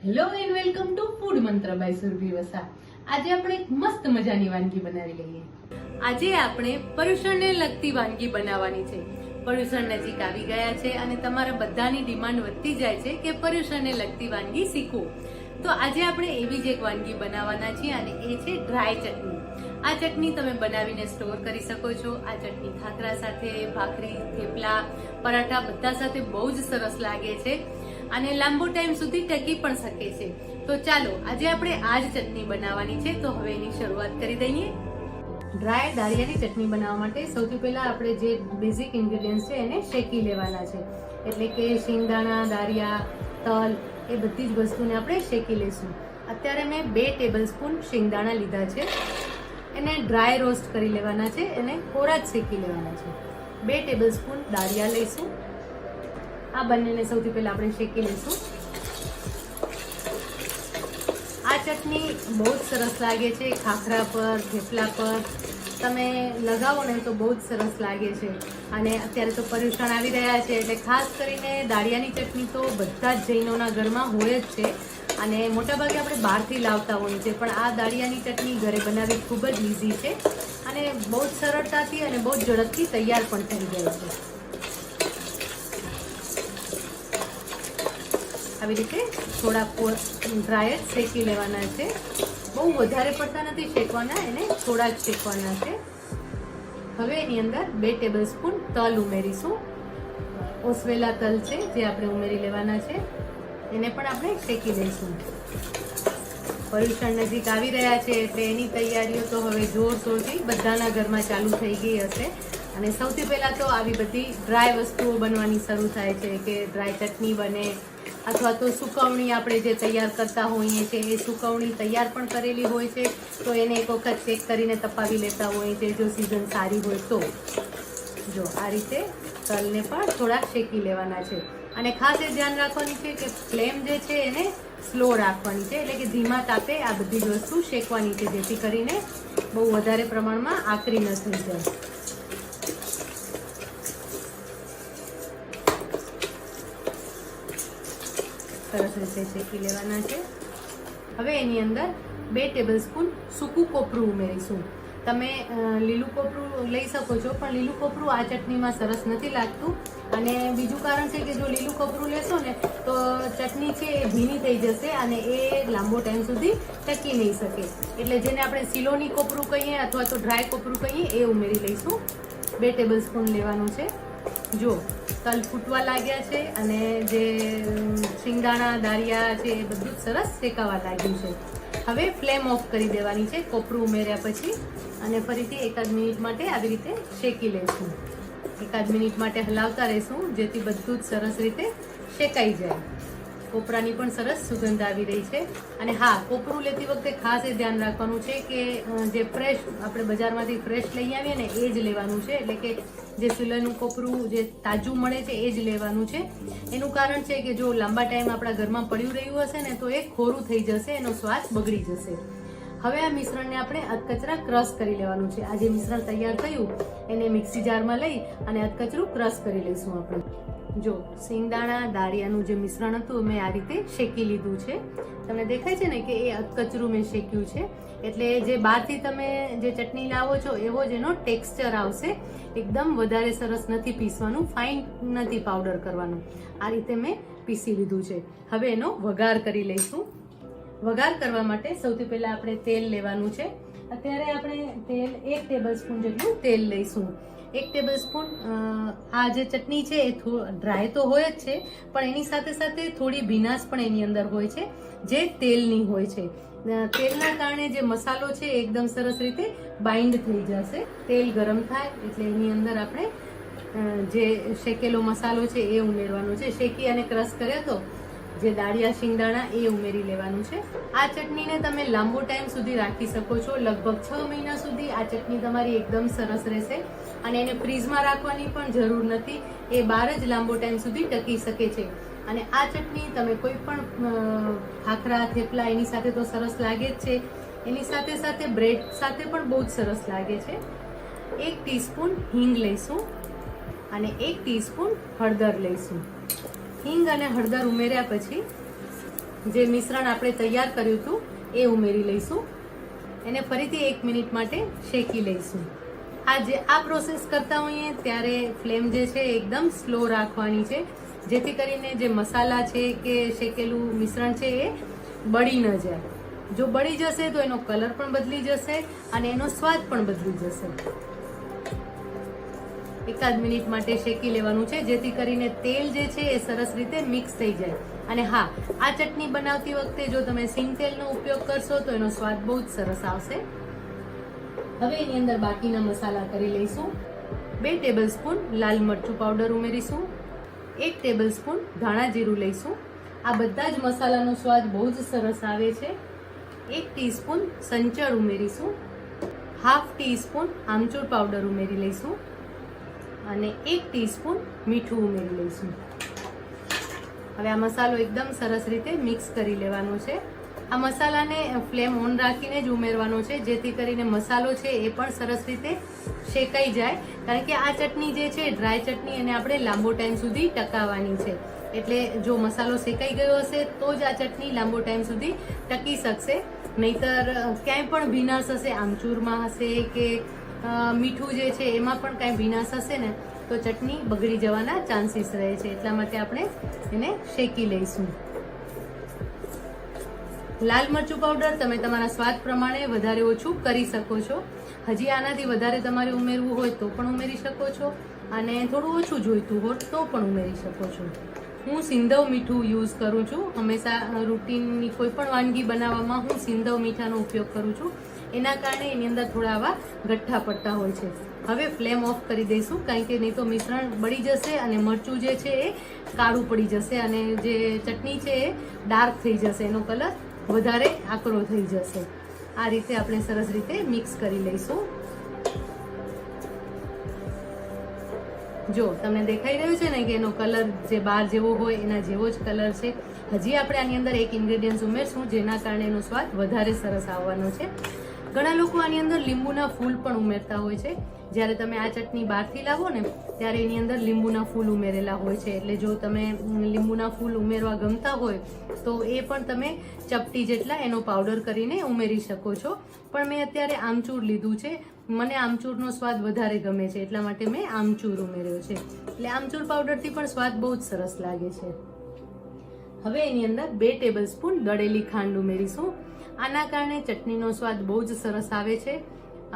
Hello and welcome to food મંત્ર by Surabhi Vasa. આજે આપણે એક મસ્ત મજાની વાનગી બનાવી લઈએ. આજે આપણે પર્યુષણને લગતી વાનગી બનાવવાની છે. પર્યુષણ નજીક આવી ગયા છે અને તમારા બધાની ડિમાન્ડ વધતી જાય છે કે પર્યુષણને લગતી વાનગી શીખો. તો આજે આપણે એવી જ એક વાનગી બનાવવાના છીએ અને એ છે ડ્રાય ચટણી. આ ચટણી તમે બનાવીને સ્ટોર કરી શકો છો. આ ચટણી ખાખરા સાથે, ભાખરી, થેપલા, પરાઠા બધા સાથે બહુ જ સરસ લાગે છે અને લાંબો ટાઈમ સુધી ટકી પણ શકે છે. તો ચાલો આજે આપણે આ જ ચટણી બનાવવાની છે. તો હવે એની શરૂઆત કરી દઈએ. ડ્રાય દાળિયાની ચટણી બનાવવા માટે સૌથી પહેલા આપણે જે બેઝિક ઇન્ગ્રેડિયન્ટ્સ છે એને શેકી લેવાના છે. એટલે કે શિંગદાણા, દાળિયા, તલ એ બધી જ વસ્તુને આપણે શેકી લઈશું. અત્યારે મેં 2 ટેબલ સ્પૂન શિંગદાણા લીધા છે. એને ડ્રાય રોસ્ટ કરી લેવાના છે. એને કોરા જ શેકી લેવાના છે. 2 ટેબલ સ્પૂન દાળિયા લઈશું. આ બંનેને સૌથી પહેલા આપણે શેકી લઈશું. આ ચટણી બહુ જ સરસ લાગે છે. ખાખરા પર, થેપલા પર તમે લગાવો ને તો બહુ જ સરસ લાગે છે. અને અત્યારે તો પર્યુષણ આવી રહ્યા છે એટલે ખાસ કરીને દાળિયાની ચટણી તો બધા જ જૈનોના ઘરમાં હોય જ છે અને મોટાભાગે આપણે બહારથી લાવતા હોઈએ છીએ. પણ આ દાળિયાની ચટણી ઘરે બનાવવી ખૂબ જ ઇઝી છે અને બહુ જ સરળતાથી અને બહુ જ ઝડપથી તૈયાર પણ થઈ જાય છે. આવી રીતે થોડા ડ્રાય જ શેકી લેવાના છે. બહુ વધારે પડતા નથી શેકવાના, એને થોડા જ શેકવાના છે. હવે એની અંદર 2 ટેબલ સ્પૂન તલ ઉમેરીશું. ઓસવેલા તલ છે જે આપણે ઉમેરી લેવાના છે. એને પણ આપણે શેકી લઈશું. પર્યુષણ નજીક આવી રહ્યા છે એટલે એની તૈયારીઓ તો હવે જોરશોરથી બધાના ઘરમાં ચાલુ થઈ ગઈ હશે. અને સૌથી પહેલાં તો આવી બધી ડ્રાય વસ્તુઓ બનવાની શરૂ થાય છે કે ડ્રાય ચટણી બને અથવા તો સુકવણી આપણે જે તૈયાર કરતા હોઈએ છીએ એ સુકવણી તૈયાર પણ કરેલી હોય છે તો એને એક વખત ચેક કરીને તપાવી લેતા હોઈએ છીએ જો સિઝન સારી હોય તો. જો આ રીતે તલને પણ થોડા શેકી લેવાના છે. અને ખાસ એ ધ્યાન રાખવાની છે કે ફ્લેમ જે છે એને સ્લો રાખવાની છે. એટલે કે ધીમા તાપે આ બધી જ વસ્તુ શેકવાની છે જેથી કરીને બહુ વધારે પ્રમાણમાં આકરી ન થઈ જાય. સરસ રીતે શેકી લેવાના છે. હવે એની અંદર 2 ટેબલ સ્પૂન સૂકું કોપરું ઉમેરીશું. તમે લીલું કોપરું લઈ શકો છો પણ લીલું કોપરું આ ચટણીમાં સરસ નથી લાગતું. અને બીજું કારણ છે કે જો લીલું કોપરું લેશો ને તો ચટણી છે એ ભીની થઈ જશે અને એ લાંબો ટાઈમ સુધી ટકી નહીં શકે. એટલે જેને આપણે સિલોની કોપરું કહીએ અથવા તો ડ્રાય કોપરું કહીએ એ ઉમેરી લઈશું. 2 ટેબલ સ્પૂન લેવાનું છે. જો તલ ફૂટવા લાગ્યા છે અને જે શિંગદાણા, દાળિયા છે એ બધું સરસ શેકાવા લાગ્યું છે. હવે ફ્લેમ ઓફ કરી દેવાની છે કોપરું ઉમેર્યા પછી અને ફરીથી 1 મિનિટ માટે આવી રીતે શેકી લઈશું. 1 મિનિટ માટે હલાવતા રહીશું જેથી બધું જ સરસ રીતે શેકાઈ જાય. કોપરાની પણ સરસ સુગંધ આવી રહી છે. અને હા, કોપરું લેતી વખતે ખાસ એ ધ્યાન રાખવાનું છે કે જે ફ્રેશ આપણે બજારમાંથી ફ્રેશ લઈ આવીએ ને એ જ લેવાનું છે. એટલે કે જે સિલોનું કોપરું જે તાજું મળે છે એ જ લેવાનું છે. એનું કારણ છે કે જો લાંબા ટાઈમ આપણા ઘરમાં પડ્યું રહ્યું હશે ને તો એ ખોરું થઈ જશે, એનો સ્વાદ બગડી જશે. હવે આ મિશ્રણને આપણે અધકચરા ક્રશ કરી લેવાનું છે. આ જે મિશ્રણ તૈયાર થયું એને મિક્સી જારમાં લઈ અને અધકચરું ક્રશ કરી લઈશું આપણે. જો શિંગદાણા, દાળિયાનું જે મિશ્રણ હતું મેં આ રીતે શેકી લીધું છે. તમને દેખાય છે ને કે એ અધકચરું મેં શેક્યું છે. એટલે જે બહારથી તમે જે ચટણી લાવો છો એવો જ એનો ટેક્સચર આવશે. એકદમ વધારે સરસ નથી પીસવાનું, ફાઇન નથી પાવડર કરવાનું. આ રીતે મેં પીસી લીધું છે. હવે એનો વઘાર કરી લઈશું. વઘાર કરવા માટે સૌથી પહેલા આપણે તેલ લેવાનું છે. અત્યારે આપણે તેલ 1 ટેબલ સ્પૂન જેટલું તેલ લઈશું. 1 ટેબલ સ્પૂન આ જે ચટણી છે એ ડ્રાય તો હોય જ છે પણ એની સાથે સાથે થોડી ભીનાશ પણ એની અંદર હોય છે જે તેલની હોય છે. તેલના કારણે જે મસાલો છે એકદમ સરસ રીતે બાઇન્ડ થઈ જશે. તેલ ગરમ થાય એટલે એની અંદર આપણે જે શેકેલો મસાલો છે એ ઉમેરવાનો છે. શેકી અને ક્રશ કર્યો તો જે દાળિયા, શિંગદાણા એ ઉમેરી લેવાનું છે. આ ચટણીને તમે લાંબો ટાઈમ સુધી રાખી શકો છો. લગભગ 6 મહિના સુધી આ ચટણી તમારી એકદમ સરસ રહેશે અને એને ફ્રીઝમાં રાખવાની પણ જરૂર નથી. એ બહાર જ લાંબો ટાઈમ સુધી ટકી શકે છે. અને આ ચટણી તમે કોઈ પણ ખાખરા, થેપલા એની સાથે તો સરસ લાગે જ છે. એની સાથે સાથે બ્રેડ સાથે પણ બહુ જ સરસ લાગે છે. 1 ટીસ્પૂન હિંગ લઈશું અને 1 ટીસ્પૂન હળદર લઈશું. હિંગ અને હળદર ઉમેર્યા પછી જે મિશ્રણ આપણે તૈયાર કર્યું હતું એ ઉમેરી લઈશું. એને ફરીથી 1 મિનિટ માટે શેકી લઈશું. આ પ્રોસેસ કરતા હોઈએ ત્યારે ફ્લેમ જે છે એકદમ સ્લો રાખવાની છે, જેથી કરીને જે મસાલા છે કે શેકેલું મિશ્રણ છે એ બળી ન જાય. જો બળી જશે તો એનો કલર પણ બદલી જશે અને એનો સ્વાદ પણ બદલી જશે. 1 મિનિટ માટે શેકી લેવાનું છે, જેથી કરીને તેલ જે છે એ સરસ રીતે મિક્સ થઈ જાય. અને હા, આ ચટણી બનાવતી વખતે જો તમે સિંગ તેલનો ઉપયોગ કરશો તો એનો સ્વાદ બહુ જ સરસ આવશે. હવે એની અંદર બાકીના મસાલા કરી લઈશું. 2 ટેબલસ્પૂન લાલ મરચું પાવડર ઉમેરીશું. 1 ટેબલસ્પૂન ધાણા જીરું લઈશું. આ બધા જ મસાલાનો સ્વાદ બહુ જ સરસ આવે છે. 1 ટીસ્પૂન સંચળ ઉમેરીશું. 1/2 ટીસ્પૂન આમચૂર પાવડર ઉમેરી લઈશું અને 1 ટીસ્પૂન મીઠું ઉમેરી લઈશું. હવે આ મસાલો એકદમ સરસ રીતે મિક્સ કરી લેવાનો છે. આ મસાલાને ફ્લેમ ઓન રાખીને જ ઉમેરવાનો છે, જેથી કરીને મસાલો છે એ પણ સરસ રીતે શેકાઈ જાય. કારણ કે આ ચટણી જે છે ડ્રાય ચટણી એને આપણે લાંબો ટાઈમ સુધી ટકાવવાની છે. એટલે જો મસાલો શેકાઈ ગયો હશે તો જ આ ચટણી લાંબો ટાઈમ સુધી ટકી શકશે. નહીતર ક્યાંય પણ ભીનાશ હશે, આમચૂરમાં હશે કે મીઠું જે છે એમાં પણ કાંઈ ભીનાશ હશે ને તો ચટણી બગડી જવાના ચાન્સીસ રહે છે. એટલા માટે આપણે એને શેકી લઈશું. લાલ મરચું પાવડર તમે તમારા સ્વાદ પ્રમાણે વધારે ઓછું કરી શકો છો. હજી આનાથી વધારે તમારે ઉમેરવું હોય તો પણ ઉમેરી શકો છો અને થોડું ઓછું જોઈતું હોય તો પણ ઉમેરી શકો છો. હું સિંધવ મીઠું યુઝ કરું છું. હંમેશા રૂટીનની કોઈ પણ વાનગી બનાવવામાં હું સિંધવ મીઠાનો ઉપયોગ કરું છું. એના કારણે એની અંદર થોડા આવા ગઠ્ઠા પડતા હોય છે. હવે ફ્લેમ ઓફ કરી દઈશું, કારણ કે નહીં તો મિશ્રણ બળી જશે અને મરચું જે છે એ કાળું પડી જશે અને જે ચટણી છે એ ડાર્ક થઈ જશે, એનો કલર વધારે આકરો થઈ જશે. આ રીતે આપણે સરસ રીતે મિક્સ કરી લઈશું. જો તમને દેખાઈ રહ્યું છે ને કે એનો કલર જે બહાર જેવો હોય એના જેવો જ કલર છે. હજી આપણે આની અંદર એક ઇન્ગ્રેડિયન્ટ ઉમેરશું, જેના કારણે એનો સ્વાદ વધારે સરસ આવવાનો છે. ઘણા લોકો આની અંદર લીંબુના ફૂલ પણ ઉમેરતા હોય છે. જ્યારે તમે આ ચટણી બહારથી લાવો ને ત્યારે એની અંદર લીંબુના ફૂલ ઉમેરેલા હોય છે. એટલે જો તમે લીંબુના ફૂલ ઉમેરવા ગમતા હોય તો એ પણ તમે ચપટી જેટલા એનો પાવડર કરીને ઉમેરી શકો છો. પણ મેં અત્યારે આમચૂર લીધું છે. મને આમચૂરનો સ્વાદ વધારે ગમે છે, એટલા માટે મેં આમચૂર ઉમેર્યો છે. એટલે આમચૂર પાવડરથી પણ સ્વાદ બહુ જ સરસ લાગે છે. હવે એની અંદર 2 ટેબલસ્પૂન દળેલી ખાંડ ઉમેરીશું. આના કારણે ચટણીનો સ્વાદ બહુ જ સરસ આવે છે.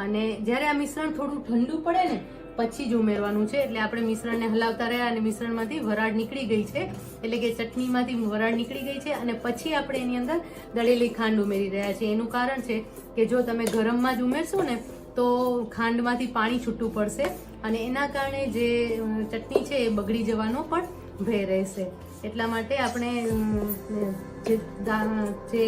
અને જ્યારે આ મિશ્રણ થોડું ઠંડુ પડે ને પછી જ ઉમેરવાનું છે. એટલે આપણે મિશ્રણને હલાવતા રહ્યા અને મિશ્રણમાંથી વરાળ નીકળી ગઈ છે, એટલે કે ચટણીમાંથી વરાળ નીકળી ગઈ છે અને પછી આપણે એની અંદર દળેલી ખાંડ ઉમેરી રહ્યા છીએ. એનું કારણ છે કે જો તમે ગરમમાં જ ઉમેરશો ને તો ખાંડમાંથી પાણી છૂટું પડશે અને એના કારણે જે ચટણી છે એ બગડી જવાનો પણ ભય રહેશે. એટલા માટે આપણે જે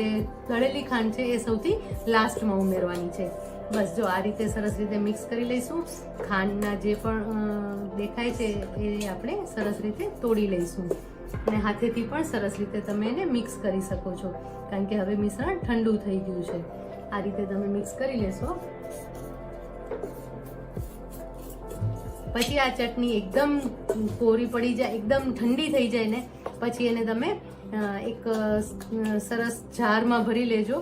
દળેલી ખાંડ છે એ સૌથી લાસ્ટમાં ઉમેરવાની છે. બસ જો આ રીતે સરસ રીતે મિક્સ કરી લઈશું. ખાંડના જે પણ દેખાય છે એ આપણે સરસ રીતે તોડી લઈશું અને હાથેથી પણ સરસ રીતે તમે એને મિક્સ કરી શકો છો, કારણ કે હવે મિશ્રણ ઠંડુ થઈ ગયું છે. આ રીતે તમે મિક્સ કરી લેશો પછી આ ચટણી એકદમ કોરી પડી જાય, એકદમ ઠંડી થઈ જાય ને પછી એને તમે એક સરસ જારમાં ભરી લેજો.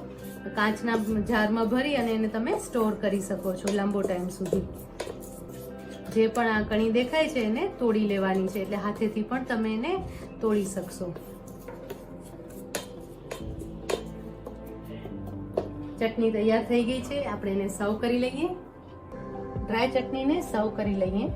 કાચના જારમાં ભરી અને એને તમે સ્ટોર કરી શકો છો લાંબો ટાઈમ સુધી. જે પણ આ કણી દેખાય છે એને તોડી લેવાની છે, એટલે હાથેથી પણ તમે એને તોડી શકશો. ચટણી તૈયાર થઈ ગઈ છે. આપણે એને સર્વ કરી લઈએ. ડ્રાય ચટણીને સર્વ કરી લઈએ.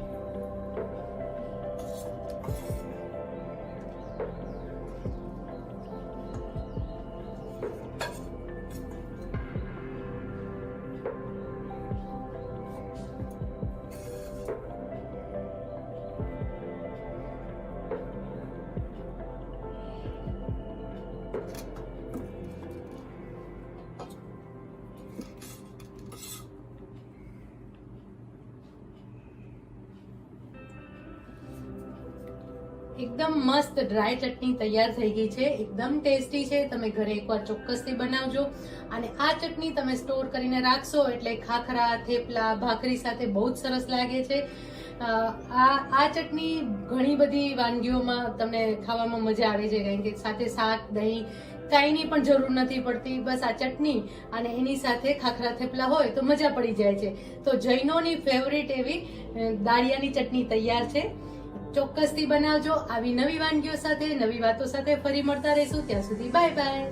એકદમ મસ્ત ડ્રાય ચટણી તૈયાર થઈ ગઈ છે. એકદમ ટેસ્ટી છે. તમે ઘરે એકવાર ચોક્કસથી બનાવજો અને આ ચટણી તમે સ્ટોર કરીને રાખશો એટલે ખાખરા, થેપલા, ભાખરી સાથે બહુ જ સરસ લાગે છે. આ ચટણી ઘણી બધી વાનગીઓમાં તમને ખાવામાં મજા આવે છે, કારણ કે સાથે શાક, દહીં કાંઈની પણ જરૂર નથી પડતી, બસ આ ચટણી અને એની સાથે ખાખરા થેપલા હોય તો મજા પડી જાય છે. તો જૈનોની ફેવરિટ એવી દાળિયાની ચટણી તૈયાર છે. ચોક્કસથી બનાવજો. આવી નવી વાનગીઓ સાથે, નવી વાતો સાથે ફરી મળતા રહીશું. ત્યાં સુધી બાય બાય.